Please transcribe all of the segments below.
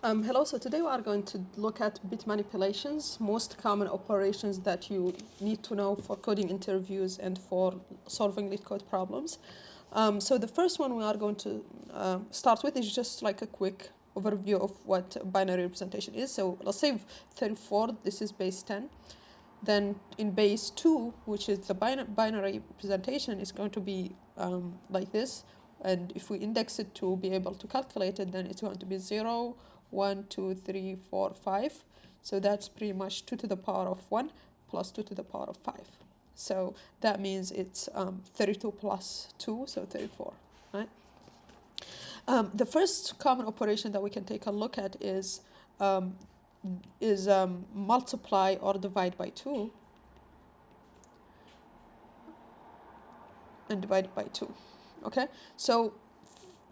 Hello, so today we are going to look at bit manipulations, most common operations that you need to know for coding interviews and for solving LeetCode problems. So the first one we are going to start with is just like a quick overview of what binary representation is. So let's say 34, this is base 10. Then in base 2, which is the binary representation, is going to be like this. And if we index it to be able to calculate it, then it's going to be 0, 1, 2, 3, 4, 5. So that's pretty much 2 to the power of 1 plus 2 to the power of 5. So that means it's 32 plus 2, so 34, right? The first common operation that we can take a look at is multiply or divide by 2 and divide by 2. Okay, so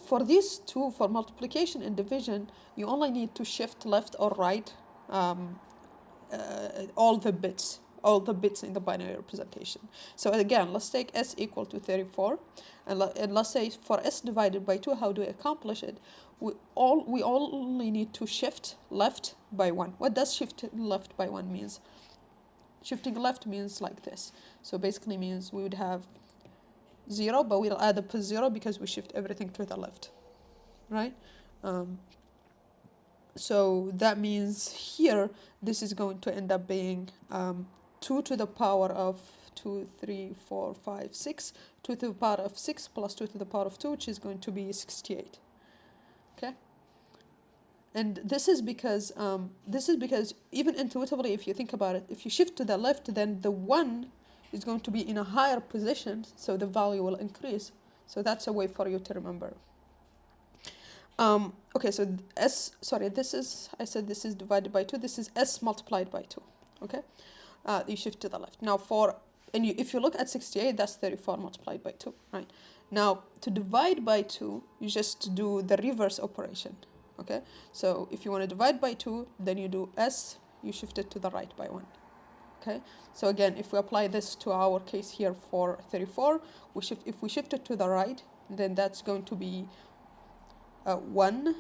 for these two, for multiplication and division, you only need to shift left or right all the bits in the binary representation. So again, let's take s equal to 34, and let's say for s divided by 2, how do we accomplish it? We only need to shift left by 1. What does shift left by 1 means? Shifting left means like this. So basically means we would have 0, but we'll add a 0 because we shift everything to the left, right? So that means here, this is going to end up being 2 to the power of 2, 3, 4, 5, 6, 2 to the power of 6 plus 2 to the power of 2, which is going to be 68, okay? And this is because even intuitively, if you think about it, if you shift to the left, then the 1 is going to be in a higher position, so the value will increase. So that's a way for you to remember. Okay, so I said this is divided by 2. This is s multiplied by 2, okay? You shift to the left. Now if you look at 68, that's 34 multiplied by 2, right? Now, to divide by 2, you just do the reverse operation, okay? So if you want to divide by 2, then you do s, you shift it to the right by 1. Okay, so again, if we apply this to our case here for 34, if we shift it to the right, then that's going to be 1,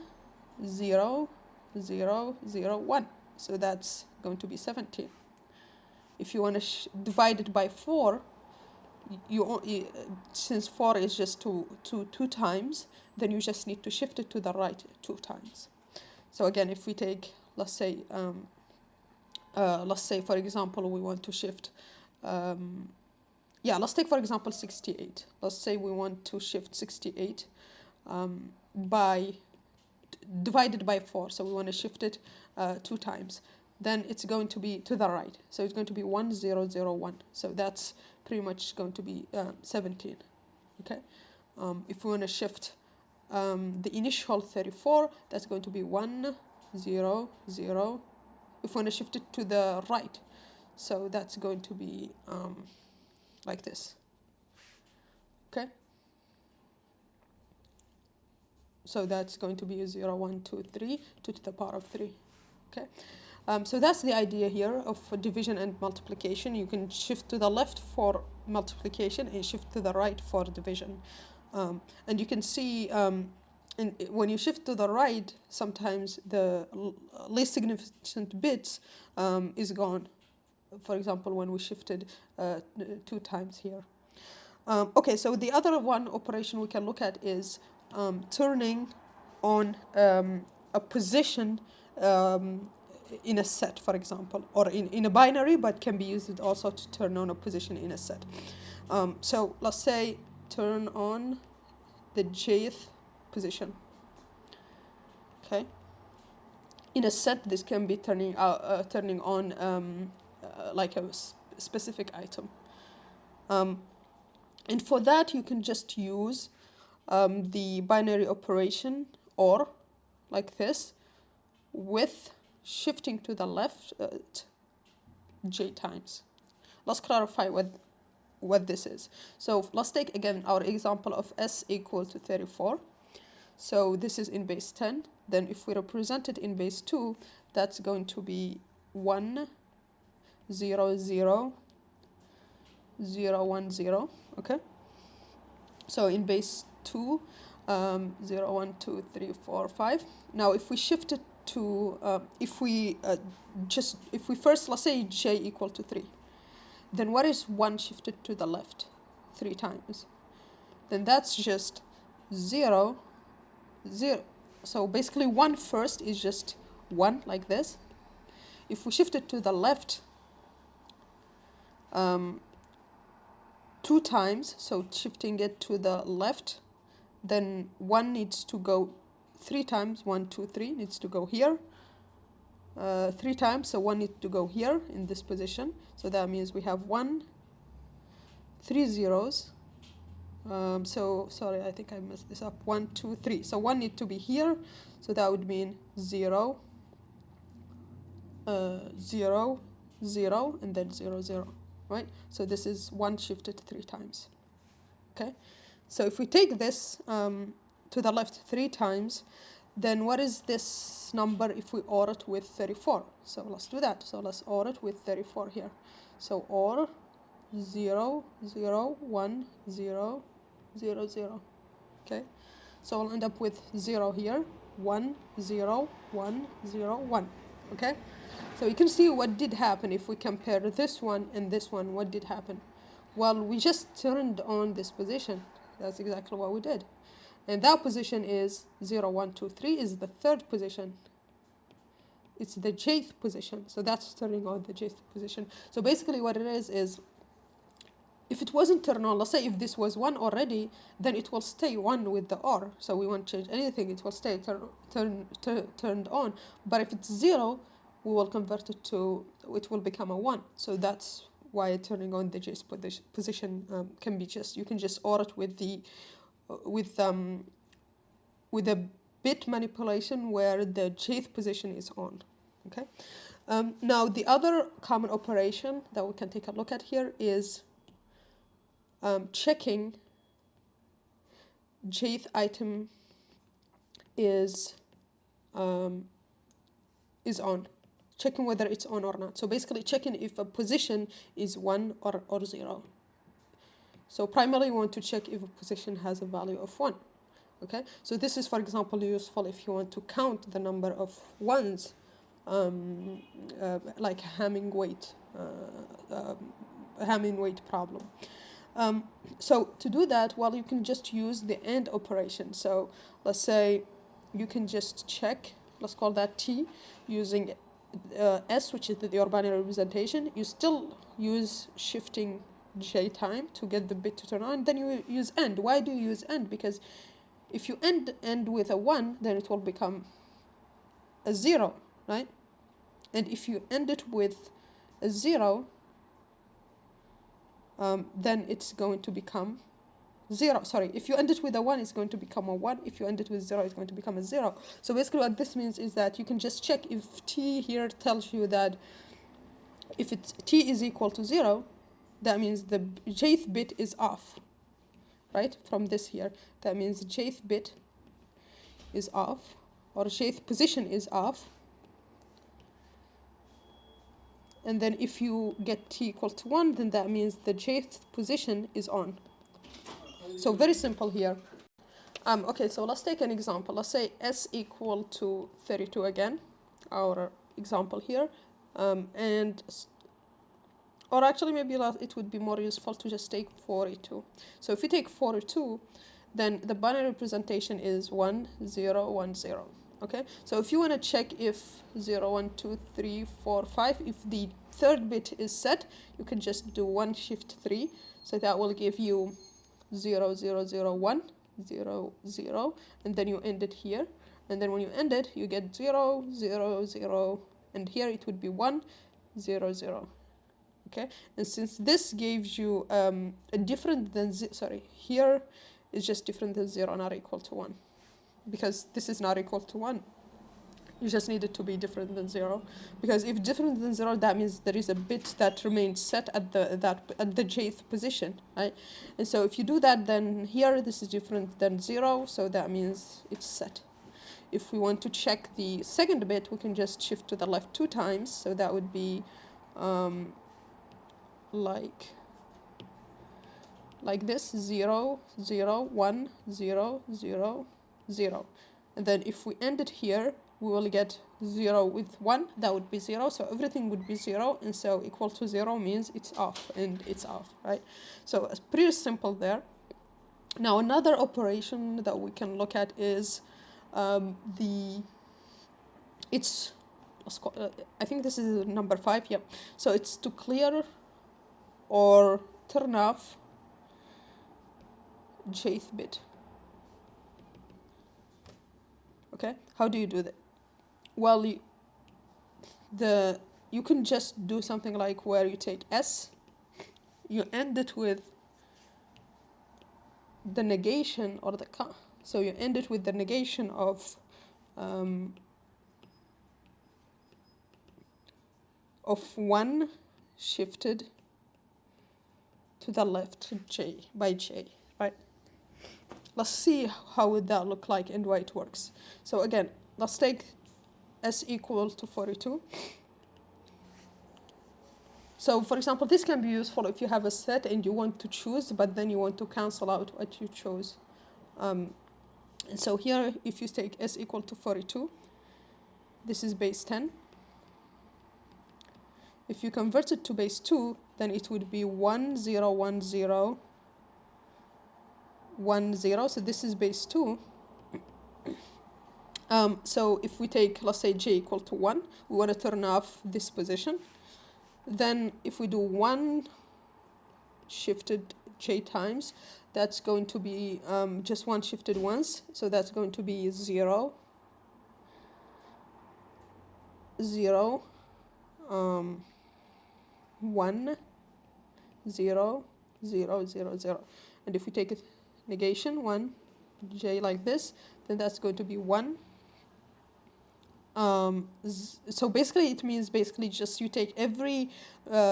0, 0, 0, 1. So that's going to be 17. If you want to divide it by 4, since 4 is just two times, then you just need to shift it to the right 2 times. So again, if we take, let's say, for example, we want to shift, let's take, for example, 68. Let's say we want to shift 68 divided by 4. So we want to shift it 2 times. Then it's going to be to the right. So it's going to be 1, 0, 0, 1. So that's pretty much going to be 17. Okay. If we want to shift the initial 34, that's going to be 1, 0, 0. If we want to shift it to the right, so that's going to be like this, okay? So that's going to be 0, 1, 2, 3, 2 to the power of 3, okay? So that's the idea here of division and multiplication. You can shift to the left for multiplication and shift to the right for division. And you can see and when you shift to the right, sometimes the least significant bits is gone. For example, when we shifted 2 times here. Okay, so the other one operation we can look at is turning on a position in a set, for example, or in a binary, but can be used also to turn on a position in a set. So let's say turn on the jth position. Okay. In a set, this can be turning on like a specific item. And for that, you can just use the binary operation or like this with shifting to the left j times. Let's clarify what this is. So let's take again our example of s equal to 34. So this is in base 10. Then if we represent it in base 2, that's going to be 1, 0, 0, 0, 1, 0, okay? So in base 2, 0, 1, 2, 3, 4, 5. Now if we shift it to, if we first, let's say j equal to 3, then what is 1 shifted to the left 3 times? Then that's just 0, 0. So basically 1 first is just 1 like this. If we shift it to the left 2 times, so shifting it to the left, then 1 needs to go 3 times, 1, 2, 3 needs to go here. 3 times, so 1 needs to go here in this position. So that means we have 1, 3 zeros. So sorry, I think I messed this up. 1, 2, 3. So 1 needs to be here. So that would mean 0, 0, 0, and then 0, 0, right? So this is 1 shifted 3 times. Okay. So if we take this to the left 3 times, then what is this number if we OR it with 34? So let's do that. So let's OR it with 34 here. So OR 0, 0, 1, 0, 0, 0. Okay. So we'll end up with 0 here, 1, 0, 1, 0, 1. Okay. So you can see what did happen if we compare this one and this one. What did happen? Well, we just turned on this position. That's exactly what we did. And that position is 0, 1, 2, 3 is the third position. It's the jth position. So that's turning on the jth position. So basically what it is if it wasn't turned on, let's say if this was 1 already, then it will stay 1 with the OR. So we won't change anything. It will stay turned on. But if it's 0, we will convert it to, it will become a 1. So that's why turning on the jth position can be just, you can just OR it with the with a bit manipulation where the jth position is on. Okay. Now the other common operation that we can take a look at here is checking jth item is on, checking whether it's on or not. So basically checking if a position is 1 or 0. So primarily we want to check if a position has a value of 1. Okay, so this is, for example, useful if you want to count the number of ones, like Hamming weight problem. So to do that, well, you can just use the AND operation. So let's say you can just check, let's call that T, using S, which is your binary representation. You still use shifting J time to get the bit to turn on. Then you use AND. Why do you use AND? Because if you end with a 1, then it will become a 0, right? And if you end it with a 0, then it's going to become 0. Sorry, if you end it with a 1, it's going to become a 1. If you end it with 0, it's going to become a 0. So basically what this means is that you can just check if T here tells you that if it's T is equal to 0, that means the jth bit is off, right? From this here, that means the jth bit is off, or jth position is off. And then if you get T equal to 1, then that means the jth position is on. So very simple here. Okay, so let's take an example. Let's say S equal to 32 again, our example here. Or actually maybe it would be more useful to just take 42. So if you take 42, then the binary representation is 1, 0, 1, 0. Okay, so if you want to check if 0, 1, 2, 3, 4, 5, if the third bit is set, you can just do 1 shift 3. So that will give you 0, 0, 0, 1, 0, 0, and then you end it here. And then when you end it, you get 0, 0, 0, and here it would be 1, 0, 0. Okay, and since this gives you a different than, here is just different than 0, not equal to 1. Because this is not equal to 1. You just need it to be different than 0. Because if different than 0, that means there is a bit that remains set at the jth position, right? And so if you do that, then here this is different than 0, so that means it's set. If we want to check the second bit, we can just shift to the left 2 times, so that would be like this, 0, 0, 1, 0, 0, 0. And then if we end it here, we will get 0 with 1, that would be 0. So everything would be 0, and so equal to 0 means it's off, and it's off, right? So it's pretty simple there. Now another operation that we can look at is I think this is number 5, yeah. So it's to clear or turn off jth bit. Okay, how do you do that? Well, you can just do something like where you take S, you end it with the negation, or so you end it with the negation of 1 shifted to the left j by j, right? Let's see how would that look like and why it works. So again, let's take S equal to 42. So for example, this can be useful if you have a set and you want to choose, but then you want to cancel out what you chose. And so here, if you take S equal to 42, this is base 10. If you convert it to base 2, then it would be 1, 0, 1, 0, 1, 0. So this is base 2. So if we take, let's say, j equal to 1, we want to turn off this position. Then if we do 1 shifted j times, that's going to be just 1 shifted once. So that's going to be 0, 0, 1, 0, 0, 0, 0. And if we take it negation 1, j like this, then that's going to be 1. So basically it means just you take every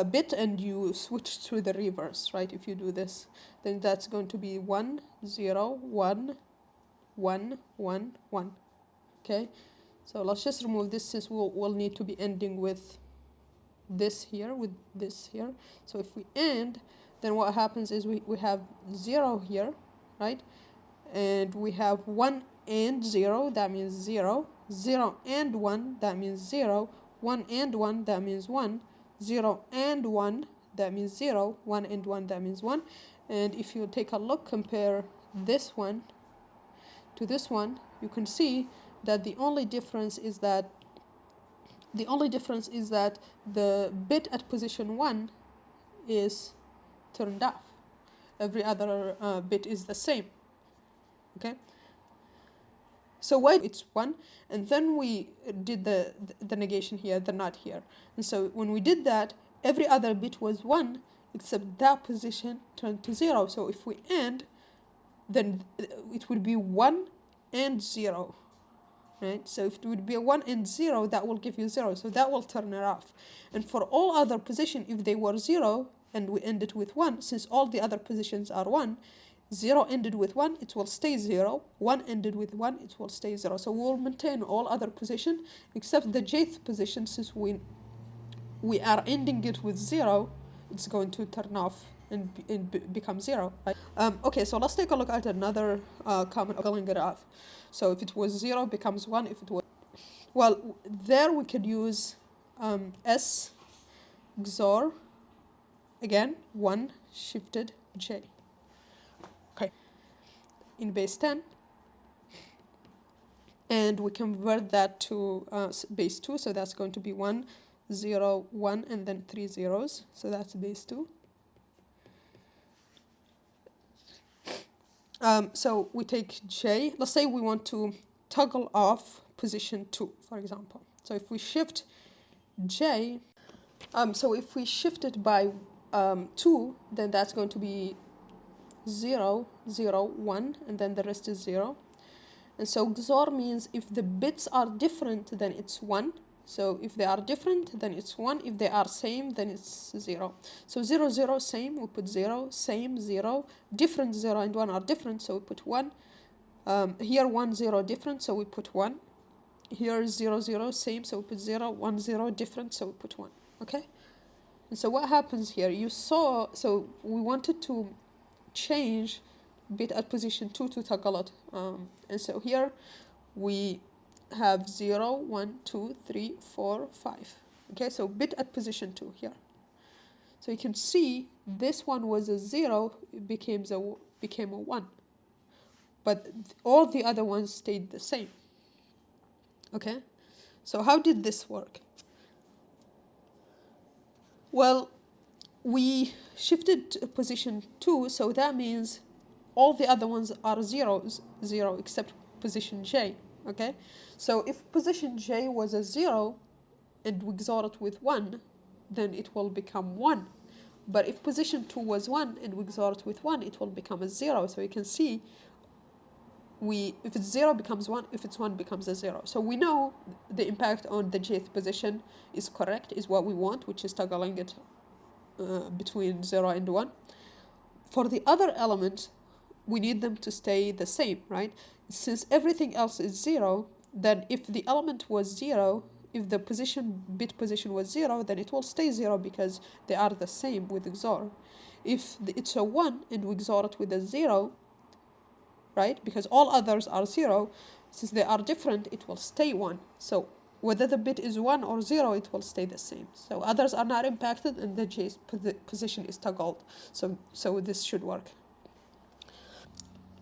bit and you switch to the reverse, right? If you do this, then that's going to be 1, 0, 1, 1, 1, 1. Okay, so let's just remove this, since we'll need to be ending with this here, with this here. So if we end, then what happens is we have 0 here, right? And we have 1 and 0, that means 0. 0 and 1, that means 0. 1 and 1, that means 1. 0 and 1, that means 0. 1 and 1, that means 1. And if you take a look, compare this one to this one, you can see that the only difference is that the bit at position 1 is turned off. Every other bit is the same. Okay, so why it's 1, and then we did the negation here, the not here. And so when we did that, every other bit was 1 except that position turned to 0. So if we end, then it would be 1 and 0, right? So if it would be a 1 and 0, that will give you 0, so that will turn it off. And for all other positions, if they were 0 and we ended with 1, since all the other positions are 1, 0 ended with 1, it will stay 0. 1 ended with 1, it will stay 0. So we'll maintain all other positions except the jth position. Since we are ending it with 0, it's going to turn off and become 0. Right? Okay, so let's take a look at another common calling it off. So if it was 0, it becomes 1. If it was, well, there we could use S XOR, again, 1 shifted j. Okay, in base 10, and we convert that to base 2, so that's going to be 1, 0, 1, and then 3 zeros, so that's base 2. So we take j, let's say we want to toggle off position 2, for example. So if we shift j, so if we shift it by 2, then that's going to be 0, 0, 1, and then the rest is 0. And so XOR means if the bits are different, then it's 1. So if they are different, then it's 1. If they are same, then it's 0. So 0, 0, same, we put 0, same, 0. Different, 0 and 1 are different, so we put 1. Here 1, 0, different, so we put 1. Here 0, 0, same, so we put 0. 1, 0, different, so we put 1. Okay? And so what happens here? You saw, so we wanted to change bit at position 2 to toggle it. And so here we have 0, 1, 2, 3, 4, 5. Okay, so bit at position 2 here. So you can see this one was a 0, it became a 1. But all the other ones stayed the same. Okay, so how did this work? Well, we shifted to position 2, so that means all the other ones are 0 except position J. Okay, so if position J was a 0 and we XOR it with 1, then it will become 1. But if position 2 was 1 and we XOR it with 1, it will become a 0. So you can see if it's 0 becomes 1, if it's 1 becomes a 0. So we know the impact on the jth position is correct, is what we want, which is toggling it between 0 and 1. For the other elements, we need them to stay the same, right? Since everything else is 0, then if the element was 0, if the bit position was 0, then it will stay 0 because they are the same with XOR. If it's a 1 and we XOR it with a 0, right? Because all others are 0, since they are different, it will stay 1. So whether the bit is 1 or 0, it will stay the same. So others are not impacted and the J's position is toggled. So this should work.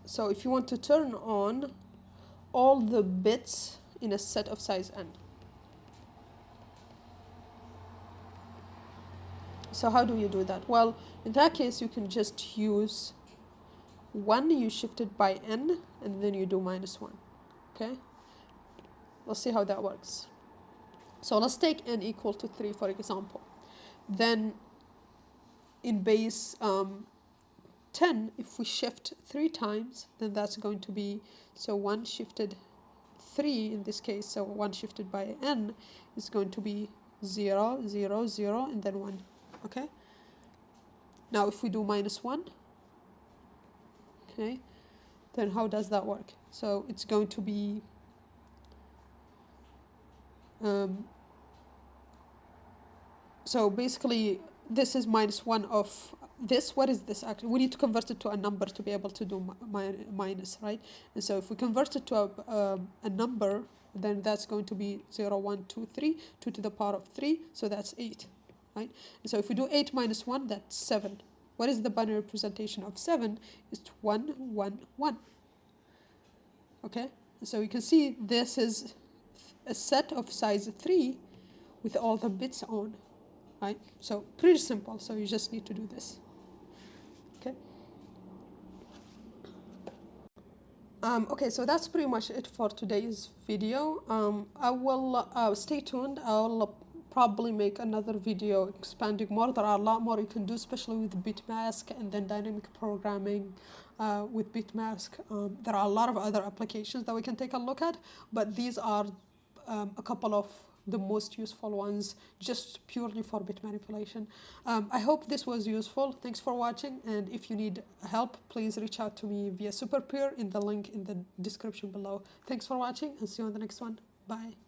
So if you want to turn on all the bits in a set of size n. So how do you do that? Well, in that case, you can just use 1, you shift it by n, and then you do -1. Okay? Let's see how that works. So let's take n equal to 3, for example. Then in base 10, if we shift 3 times, then that's going to be, so 1 shifted 3 in this case, so 1 shifted by n is going to be 0, 0, 0, and then 1. Okay? Now if we do -1, okay, then how does that work? So it's going to be so basically this is -1 of this. What is this actually? We need to convert it to a number to be able to do minus, right? And so if we convert it to a number, then that's going to be 0, 1, 2, 3, 2 to the power of 3, so that's 8, right? And so if we do 8 minus 1, that's 7. What is the binary representation of 7? It's 1, 1, 1. Okay, so you can see this is a set of size 3 with all the bits on, right? So pretty simple, so you just need to do this. Okay. Okay, so that's pretty much it for today's video. I will stay tuned. I'll probably make another video expanding more. There are a lot more you can do, especially with bitmask and then dynamic programming with bitmask. There are a lot of other applications that we can take a look at, but these are a couple of the most useful ones just purely for bit manipulation. I hope this was useful. Thanks for watching, and if you need help, please reach out to me via SuperPure in the link in the description below. Thanks for watching, and see you on the next one. Bye.